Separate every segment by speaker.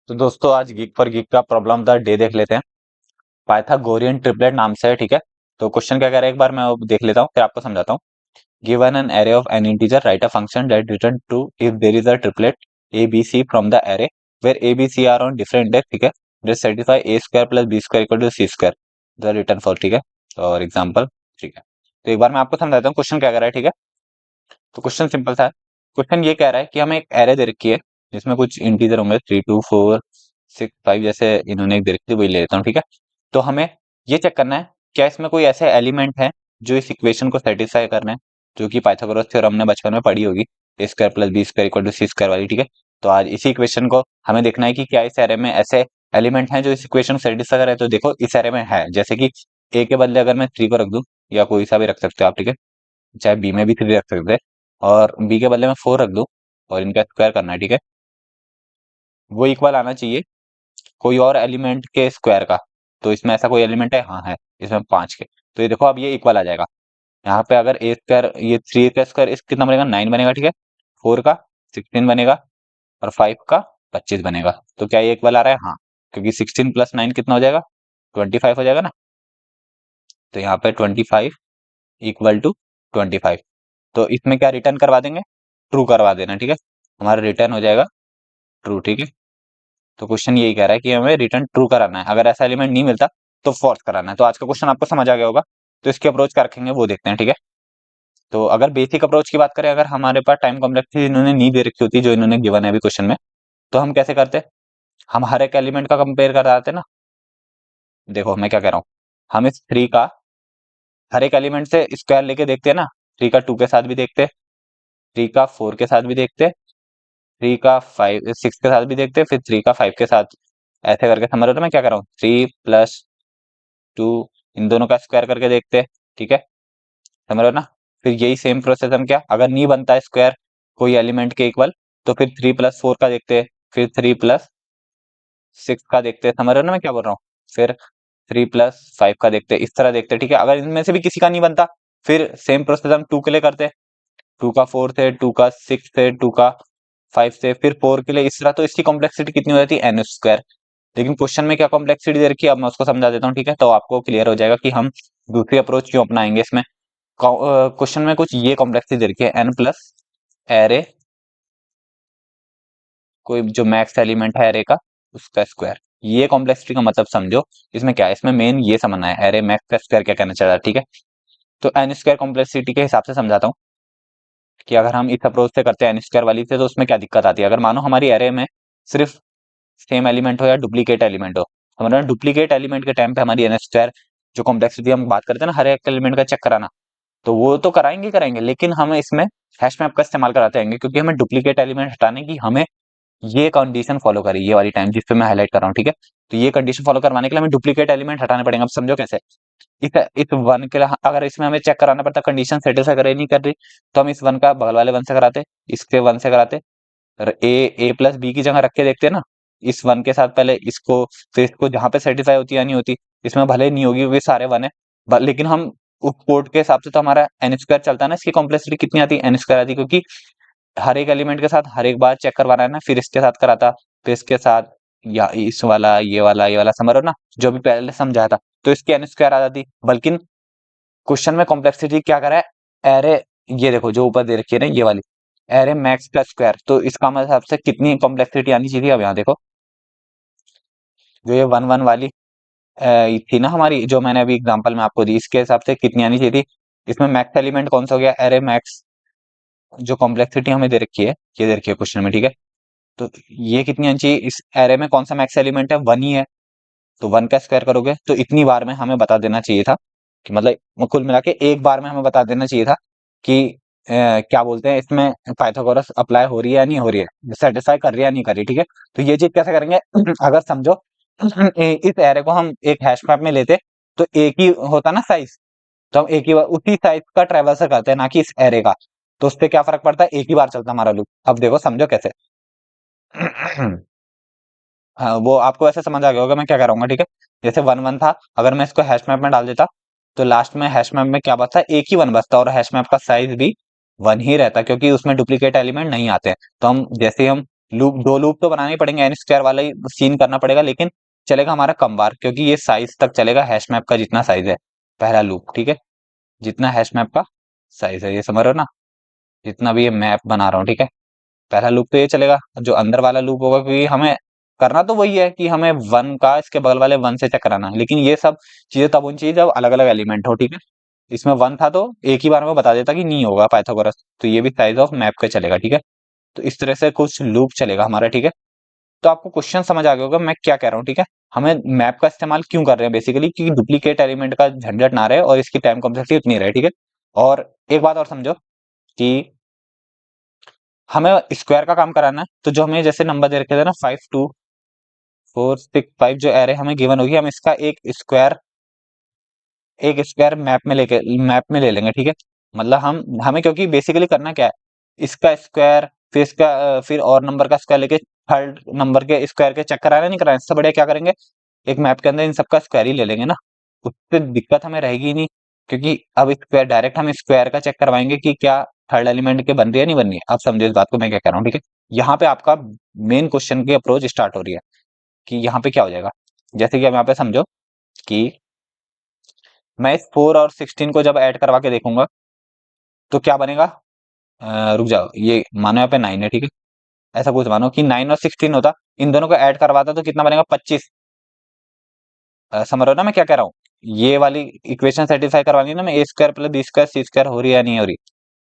Speaker 1: तो दोस्तों आज गीक फॉर गीक का प्रॉब्लम द डे देख लेते हैं। पाइथागोरियन ट्रिपलेट नाम से है, ठीक है। तो क्वेश्चन क्या कह रहा है एक बार मैं वो देख लेता हूँ फिर आपको समझाता हूँ। Given an array of n integer write a function that return true if there is a triplet a b c from the array where a b c are on different index, ठीक है। That satisfy a square plus B square equal to C square the return for, ठीक है। और example, ठीक है। तो एक बार मैं आपको समझाता हूँ क्वेश्चन क्या कर रहा है, ठीक है। तो क्वेश्चन सिंपल सा है। क्वेश्चन ये कह रहा है कि हमें एक एरे दे रखी है जिसमें कुछ इंटीजर होंगे 3 2 4 6 5, जैसे इन्होंने एक दे रखी है वही ले लेता हूँ, ठीक है। तो हमें ये चेक करना है क्या इसमें कोई ऐसे एलिमेंट है जो इस इक्वेशन को सेटिस्फाई करना है, जो कि पाइथागोरस थ्योरम हमने बचपन में पढ़ी होगी, A square plus B square equal to C square वाली, ठीक है। तो आज इसी इक्वेशन को हमें देखना है कि क्या इस एरे में ऐसे एलिमेंट हैं जो इस इक्वेशन को सेटिस्फाई करे। तो देखो इस एरे में है, जैसे कि ए के बदले अगर मैं 3 को रख दूं, या कोई सा भी रख सकते हो आप, ठीक है। चाहे बी में भी 3 रख सकते हैं, और बी के बदले में 4 रख दूं और इनका स्क्वायर करना है, ठीक है। वो इक्वल आना चाहिए कोई और एलिमेंट के स्क्वायर का। तो इसमें ऐसा कोई एलिमेंट है, हाँ है, इसमें 5 के। तो ये देखो अब ये इक्वल आ जाएगा। यहाँ पे अगर ए स्क्वायर, ये 3 का स्क्वायर इस कितना बनेगा, 9 बनेगा, ठीक है। 4 का 16 बनेगा और 5 का 25 बनेगा। तो क्या ये इक्वल आ रहा है? हाँ, क्योंकि 16 प्लस 9 कितना हो जाएगा, 25 हो जाएगा ना। तो यहाँ पे 25 इक्वल टू 25। तो इसमें क्या रिटर्न करवा देंगे, ट्रू करवा देना, ठीक है। हमारा रिटर्न हो जाएगा ट्रू, ठीक है। तो क्वेश्चन यही कह रहा है कि हमें रिटर्न ट्रू कराना है, अगर ऐसा एलिमेंट नहीं मिलता तो फॉल्स कराना है। तो आज का क्वेश्चन आपको समझ आ गया होगा। तो इसकी अप्रोच क्या रखेंगे वो देखते हैं, ठीक है। तो अगर बेसिक अप्रोच की बात करें, अगर हमारे पास टाइम कॉम्प्लेक्सिटी इन्होंने नहीं दे रखी होती जो इन्होंने गिवन है अभी क्वेश्चन में, तो हम कैसे करते? हम हर एक एलिमेंट का कंपेयर कराते ना। देखो मैं क्या कह रहा हूँ, हम इस 3 का हर एक एलिमेंट से स्क्वायर लेके देखते हैं ना। 3 का 2 के साथ भी देखते, 3 का 4 के साथ भी देखते, 3 का 5 6 के साथ भी देखते, फिर 3 का 5 के साथ। ऐसे करके समझ रहे हो तो मैं क्या कर रहा हूँ, 3 + 2 इन दोनों का स्क्वायर करके देखते हैं, ठीक है। समझ रहे हो ना। फिर यही सेम प्रोसेस हम क्या, अगर नहीं बनता है स्क्वायर कोई एलिमेंट के इक्वल, तो फिर 3 + 4 का देखते हैं, फिर 3 + 6 का देखते हैं। समझ रहे हो ना मैं क्या बोल रहा हूँ। फिर 3 + 5 का देखते हैं, इस तरह देखते हैं, ठीक है। अगर इनमें से भी किसी का नहीं बनता, फिर सेम प्रोसेस हम 2 के लिए करते हैं। 2 का 4 से, 2 का 6 से, 2 का 5 से, फिर 4 के लिए इस तरह। तो इसकी कॉम्प्लेक्सिटी कितनी हो जाती है, एन स्क्वायर। लेकिन क्वेश्चन में क्या कॉम्प्लेक्सिटी दे रखी है, अब मैं उसको समझा देता हूँ, ठीक है। तो आपको क्लियर हो जाएगा कि हम दूसरी अप्रोच क्यों अपनाएंगे इसमें। क्वेश्चन में कुछ ये कॉम्प्लेक्सिटी दे रखी है, एन प्लस एरे, कोई जो मैक्स एलिमेंट है एरे का उसका स्क्वायर। ये कॉम्प्लेक्सिटी का मतलब समझो। इसमें क्या है, इसमें मेन ये समझना है एरे मैक्स का स्क्वायर क्या कहना चाह रहा है, ठीक है। तो एन स्क्वायर कॉम्प्लेक्सिटी के हिसाब से समझाता हूँ कि अगर हम इस अप्रोच से करते हैं एन स्क्वायर वाली से, तो उसमें क्या दिक्कत आती है। अगर मानो हमारी एरे में सिर्फ सेम एलिमेंट हो या डुप्लीकेट एलिमेंट हो, हमारा डुप्लीकेट एलिमेंट के टाइम पे हमारी एन स्क्वायर जो कॉम्प्लेक्सिटी हम बात करते हैं ना, हर एक एलिमेंट का चेक कराना, तो वो तो कराएंगे करेंगे, लेकिन हम इसमें हैश मैप का इस्तेमाल कराते हैं, क्योंकि हमें डुप्लीकेट एलिमेंट हटाने की हमें ये कंडीशन फॉलो करी, ये वाली टाइम जिस पे मैं हाईलाइट कर रहा हूँ, ठीक है। तो ये कंडीशन फॉलो करवाने के लिए हमें डुप्लीकेट एलिमेंट हटाने पड़ेंगे। अब समझो कैसे। इस वन के लिए अगर इसमें हमें चेक कराना पड़ता कंडीशन सेटिस्फाई करे नहीं कर रही, तो हम इस वन का बगल वाले वन से कराते, इसके वन से कराते, और ए प्लस बी की जगह रख के देखते ना, इस वन के साथ पहले इसको, फिर इसको जहां पे सेटिस्फाई होती है या नहीं होती। इसमें भले नहीं होगी, वे सारे वन है, लेकिन हम उस कोड के हिसाब से तो हमारा एन स्क्वायर चलता है ना। इसकी कॉम्प्लेक्सिटी कितनी आती है, एन स्क्वायर आती है, क्योंकि हर एक एलिमेंट के साथ हर एक बार चेक करवाना है ना। फिर इसके साथ कराता, फिर इसके साथ, या इस वाला, ये वाला समझ रहे हो ना, जो भी पहले समझाया था। तो इसकी एन स्क्वायर आ जाती, बल्कि क्वेश्चन में कॉम्प्लेक्सिटी क्या करा है, एरे, ये देखो जो ऊपर दे रखी है ना ये वाली, एरे मैक्स का स्क्वायर। तो इसका मतलब हिसाब से कितनी कॉम्प्लेक्सिटी आनी चाहिए, अब यहाँ देखो जो ये 1 1 वाली थी ना हमारी, जो मैंने अभी एग्जांपल में आपको दी, इसके हिसाब से कितनी आनी चाहिए थी। इसमें मैक्स एलिमेंट कौन सा हो गया, एरे मैक्स। जो कॉम्प्लेक्सिटी हमें दे रखी है, ये दे रखी है क्वेश्चन में, ठीक है। तो ये कितनी आनी चाहिए, इस एरे में कौन सा मैक्स एलिमेंट है, 1 ही है। तो 1 का स्क्वायर करोगे तो इतनी बार में हमें बता देना चाहिए था कि, मतलब कुल मिला के एक बार में हमें बता देना चाहिए था कि क्या बोलते हैं, इसमें पाइथागोरस अप्लाई हो रही है या नहीं हो रही है, सेटिस्फाई कर रही है या नहीं कर रही, ठीक है। तो ये चीज कैसे करेंगे अगर समझो इस एरे को हम एक हैश मैप में लेते, तो एक ही होता ना साइज, तो हम एक ही बार उसी साइज का ट्रेवर्सर करते हैं, ना कि इस एरे का। तो उससे क्या फर्क पड़ता है, एक ही बार चलता हमारा लूप। अब देखो समझो कैसे हाँ, वो आपको ऐसे समझ आ गया होगा मैं क्या कह रहा हूँ, ठीक है। जैसे 1 1 था, अगर मैं इसको हैश मैप में डाल देता, तो लास्ट में हैश मैप में क्या बचता, एक ही 1 बचता, और हैश मैप का साइज भी 1 ही रहता, क्योंकि उसमें डुप्लीकेट एलिमेंट नहीं आते हैं। तो हम जैसे ही हम लूप, दो लूप तो बनाने ही पड़ेंगे, एन स्क्वायर वाला ही सीन करना पड़ेगा, लेकिन चलेगा हमारा कम बार, क्योंकि ये साइज तक चलेगा हैश मैप का जितना साइज है पहला लूप, ठीक है, जितना हैश मैप का साइज है, ये समझ रहे हो ना, जितना भी ये मैप बना रहा हूँ, ठीक है, पहला लूप तो ये चलेगा, जो अंदर वाला लूप होगा, क्योंकि हमें करना तो वही है कि हमें वन का इसके बगल वाले वन से चेक कराना है, लेकिन ये सब चीजें तब होनी चाहिए जब अलग अलग एलिमेंट हो, ठीक है। इसमें वन था तो एक ही बार में बता देता कि नहीं होगा पाइथागोरस, तो ये भी साइज ऑफ मैप का चलेगा, ठीक है। तो इस तरह से कुछ लूप चलेगा हमारा, ठीक है। तो आपको क्वेश्चन समझ आ गया होगा मैं क्या कह रहा हूँ, ठीक है। हमें मैप का इस्तेमाल क्यों कर रहे हैं, बेसिकली कि डुप्लीकेट एलिमेंट का झंझट ना रहे और इसकी टाइम कॉम्प्लेक्सिटी उतनी रहे, ठीक है। और एक बात और समझो कि हमें स्क्वायर का काम कराना है, तो जो हमें जैसे नंबर दे रखे थे ना 5 2 4 6 5, जो एरे हमें गिवन होगी, हम इसका एक स्क्वायर मैप में ले लेंगे, ठीक है। मतलब हम हमें क्योंकि बेसिकली करना क्या है, इसका स्क्वायर, फिर इसका फिर और नंबर का स्क्वायर लेके थर्ड नंबर के स्क्वायर के चेक कराना नहीं कराना, इससे बढ़िया क्या करेंगे, एक मैप के अंदर इन सबका स्क्वायर ही ले लेंगे ना, उससे दिक्कत हमें रहेगी ही नहीं, क्योंकि अब स्क्वायर डायरेक्ट हम स्क्वायर का चेक करवाएंगे कि क्या थर्ड एलिमेंट के बन रही है नहीं बन रही है। आप समझो इस बात को मैं क्या कह रहा हूँ, ठीक है। यहाँ पे आपका मेन क्वेश्चन की अप्रोच स्टार्ट हो रही है कि यहाँ पे क्या हो जाएगा। जैसे कि अब यहाँ पे समझो कि मैं इस 4 और 16 को जब ऐड करवा के देखूंगा तो क्या बनेगा, रुक जाओ, ये मानो यहाँ पे 9 है, ठीक है। ऐसा कुछ मानो कि 9 और 16 होता, इन दोनों को ऐड करवाता तो कितना बनेगा, 25। समझ रहे हो ना मैं क्या कह रहा हूँ, ये वाली इक्वेशन सेटिस्फाई करवानी है ना, मैं ए स्क्वायर प्लस बी स्क्वायर सी स्क्वायर हो रही है या नहीं हो रही,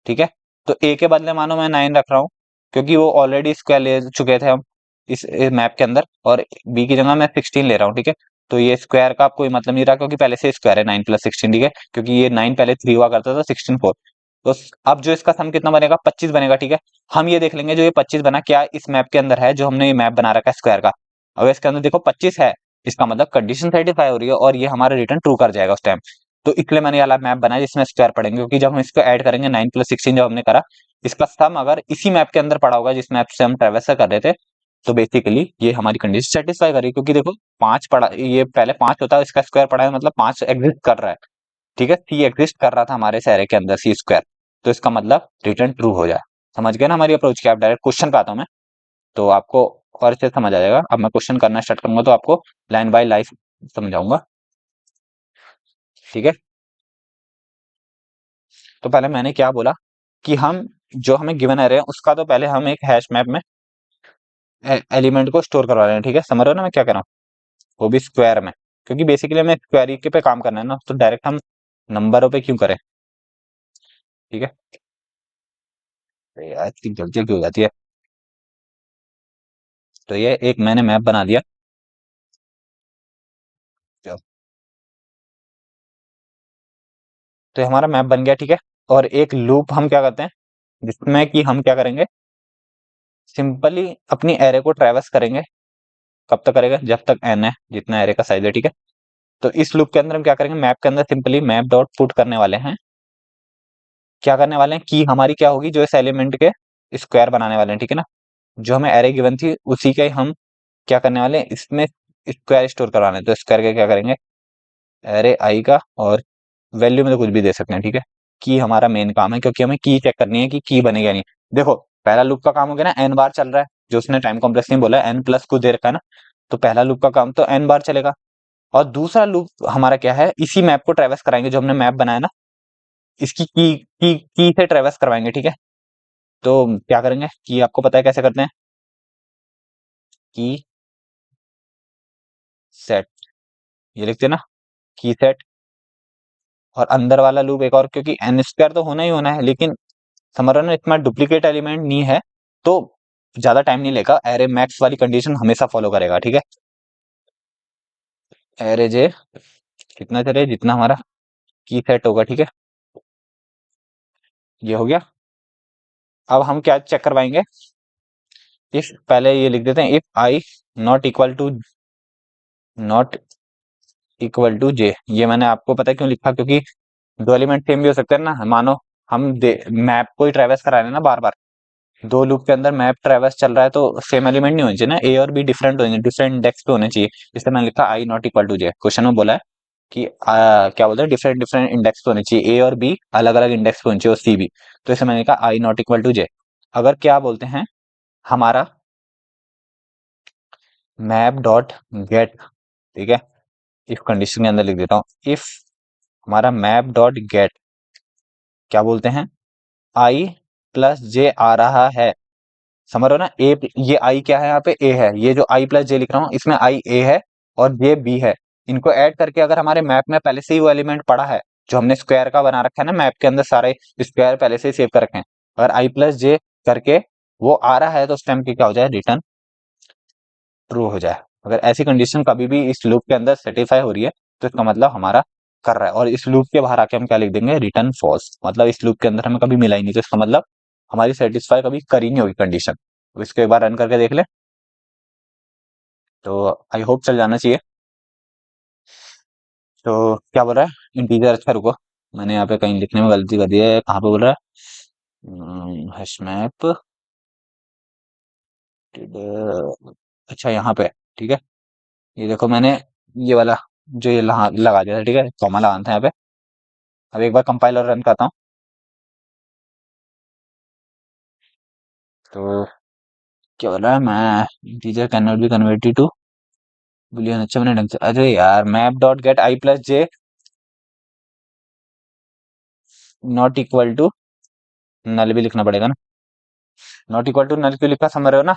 Speaker 1: ठीक है। तो ए के बदले मानो मैं 9 रख रहा हूँ, क्योंकि वो ऑलरेडी स्क्वायर ले चुके थे हम इस मैप के अंदर, और बी की जगह मैं 16 ले रहा हूँ, ठीक है। तो ये स्क्वायर का कोई मतलब नहीं रहा, क्योंकि पहले से स्क्वायर है 9 + 16, ठीक है, क्योंकि ये 9 पहले 3 हुआ करता था, 16 4। तो अब जो इसका सम कितना बनेगा, 25 बनेगा, ठीक है। हम ये देख लेंगे जो ये 25 बना क्या इस मैप के अंदर है, जो हमने ये मैप बना रखा है स्क्वायर का, अगर इसके अंदर देखो 25 है, इसका मतलब कंडीशन सेटिस्फाई हो रही है और ये हमारा रिटर्न ट्रू कर जाएगा उस टाइम। तो इसलिए मैंने ये वाला मैप बनाया जिसमें स्क्वायर पड़ेंगे, क्योंकि जब हम इसको ऐड करेंगे 9 + 16 जब हमने करा, इसका सम अगर इसी मैप के अंदर पड़ा होगा जिस मैप से हम ट्रेवर्स कर रहे थे, तो बेसिकली ये हमारी कंडीशन सेटिस्फाई करेगी, क्योंकि देखो 5 पड़ा, ये पहले 5 होता है, इसका स्क्वायर पड़ा है, मतलब 5 एग्जिस्ट कर रहा है, ठीक है। सी एग्जिस्ट कर रहा था हमारे सारे के अंदर, सी स्क्वायर, तो इसका मतलब रिटर्न ट्रू हो जाए। समझ गए ना हमारी अप्रोच की। आप डायरेक्ट क्वेश्चन पे आता हूँ मैं, तो आपको और अच्छे से समझ आ जाएगा। अब मैं क्वेश्चन करना स्टार्ट करूंगा तो आपको लाइन बाय लाइन समझाऊंगा, ठीक है। तो पहले मैंने क्या बोला कि हम जो हमें गिवन एरे है उसका तो पहले हम एक हैश मैप में एलिमेंट को स्टोर करवा रहे हैं, ठीक है। समझ रहे हो ना मैं क्या कर रहा हूँ, वो भी स्क्वायर में, क्योंकि बेसिकली हमें स्क्वायर के पे काम करना है ना, तो डायरेक्ट हम नंबरों पे क्यों करें, ठीक है। अरे यार इतनी गलती क्यों हो जाती है। तो ये एक मैंने मैप बना दिया, तो ये हमारा मैप बन गया, ठीक है। और एक लूप हम क्या करते हैं, जिसमें कि हम क्या करेंगे, सिंपली अपनी एरे को ट्रैवर्स करेंगे। कब तक करेगा, जब तक एन है, जितना एरे का साइज है, ठीक है। तो इस लूप के अंदर हम क्या करेंगे, मैप के अंदर सिंपली मैप डॉट पुट करने वाले हैं, क्या करने वाले हैं कि हमारी क्या होगी, जो इस एलिमेंट के स्क्वायर बनाने वाले हैं, ठीक है ना। जो हमें एरे गिवन थी उसी का ही हम क्या करने वाले हैं, इसमें स्क्वायर स्टोर करवाने हैं। तो स्क्वायर का क्या करेंगे, एरे आई का, और वैल्यू में तो कुछ भी दे सकते हैं, ठीक है। की हमारा मेन काम है, क्योंकि हमें की चेक करनी है कि की बनेगा नहीं। देखो पहला लूप का काम हो गया ना, एन बार चल रहा है, जो उसने टाइम कॉम्प्लेक्स नहीं बोला, एन प्लस कुछ दे रखा है ना, तो पहला लूप का काम तो एन बार चलेगा। और दूसरा लूप हमारा क्या है, इसी मैप को ट्रेवर्स कराएंगे, जो हमने मैप बनाया ना, इसकी की से ट्रेवर्स करवाएंगे, ठीक है। तो क्या करेंगे कि आपको पता है कैसे करते हैं, की सेट, ये लिखते हैं ना, की सेट, और अंदर वाला लूप एक और, क्योंकि एन स्क्वायर तो होना ही होना है, लेकिन समझ रहे हो ना, इतना डुप्लीकेट एलिमेंट नहीं है, तो ज्यादा टाइम नहीं लेगा, एरे मैक्स वाली कंडीशन हमेशा फॉलो करेगा, ठीक है। एरे जे कितना चले, जितना हमारा की सेट होगा, ठीक है। ये हो गया। अब हम क्या चेक करवाएंगे, इफ पहले ये लिख देते हैं, if I not equal to J. ये मैंने आपको पता है क्यों लिखा, क्योंकि दो एलिमेंट सेम भी हो सकते हैं ना, मानो हम मैप को ही ट्रेवर्स करा रहे हैं ना बार बार, दो लूप के अंदर मैप ट्रेवर्स चल रहा है, तो सेम एलिमेंट नहीं होने चाहिए ना, ए और बी डिफरेंट होंगे, डिफरेंट इंडेक्स पे होने चाहिए। इसलिए मैंने लिखा I not equal to J. Question में बोला है कि क्या बोलते हैं, डिफरेंट डिफरेंट इंडेक्स पे होने चाहिए, ए और बी अलग अलग इंडेक्स पे होने चाहिए, और सी भी। तो इसे मैंने लिखा आई नॉट इक्वल टू जे। अगर क्या बोलते हैं, हमारा मैप डॉट गेट, ठीक है, इफ कंडीशन के अंदर लिख देता हूँ, इफ हमारा मैप डॉट गेट क्या बोलते हैं, आई प्लस जे आ रहा है, समझ रहे हो ना, ए, ये आई क्या है यहाँ पे, ए है, ये जो आई प्लस जे लिख रहा हूँ इसमें आई ए है और जे बी है, इनको ऐड करके अगर हमारे मैप में पहले से ही वो एलिमेंट पड़ा है, जो हमने स्क्वायर का बना रखा है ना, मैप के अंदर सारे स्क्वायर पहले से ही सेव कर रखे हैं, अगर आई प्लस जे करके वो आ रहा है तो उस टाइम की क्या हो जाए, रिटर्न ट्रू हो जाए। अगर ऐसी कंडीशन कभी भी इस लूप के अंदर सेटिस्फाई हो रही है तो इसका मतलब हमारा कर रहा है, और इस लूप के बाहर आके हम क्या लिख देंगे, रिटर्न फॉल्स, मतलब इस लूप के अंदर हमें कभी मिला ही नहीं, तो इसका मतलब हमारी सेटिस्फाई कभी करी नहीं होगी कंडीशन। तो इसको एक बार रन करके देख ले, तो आई होप चल जाना चाहिए। तो क्या बोल रहा है इंटीजर, अच्छा रुको, मैंने यहाँ पे कहीं लिखने में गलती कर दी है, कहाँ पे बोल रहा है, हैश मैप, अच्छा यहाँ पे, ठीक है, ये देखो मैंने ये वाला जो ये लगा दिया था, ठीक है, कॉमा लगाना था यहाँ पे। अब एक बार कंपाइल और रन करता हूँ, तो क्या बोल रहा है, मैं integer can not be converted to boolean, अच्छा मैंने ढंग से, अरे यार map dot get i plus j not equal to null भी लिखना पड़ेगा ना, नॉट इक्वल टू नल क्यों लिखा, समझ रहे हो ना,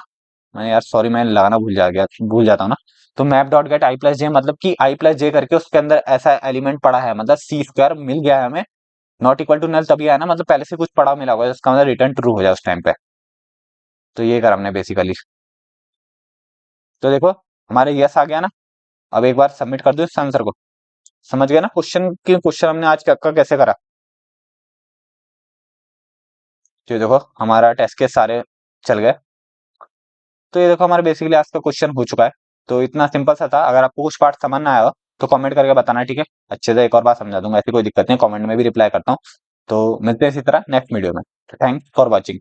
Speaker 1: मैं यार सॉरी मैं लगाना भूल जाता हूँ ना। तो map dot get i plus जे मतलब कि आई प्लस जे करके उसके अंदर ऐसा एलिमेंट पड़ा है, मतलब सी स्क्वायर मिल गया है हमें, नॉट इक्वल टू नल तभी आया ना, मतलब पहले से कुछ पड़ा मिला होगा जिसका मतलब रिटर्न ट्रू हो जाए उस टाइम पे। तो ये करा हमने बेसिकली। तो देखो हमारे यस आ गया ना, अब एक बार सबमिट कर दो इस आंसर को, समझ गया ना क्वेश्चन हमने आज का कैसे करा। तो देखो हमारा टेस्ट के सारे चल गए। तो ये देखो हमारा बेसिकली आज का क्वेश्चन हो चुका है। तो इतना सिंपल सा था, अगर आपको कुछ पार्ट समझ ना आया हो तो कमेंट करके बताना, ठीक है, अच्छे से एक और बार समझा दूंगा, ऐसी कोई दिक्कत नहीं, कमेंट में भी रिप्लाई करता हूँ। तो मिलते हैं इसी तरह नेक्स्ट वीडियो में। Thanks for watching.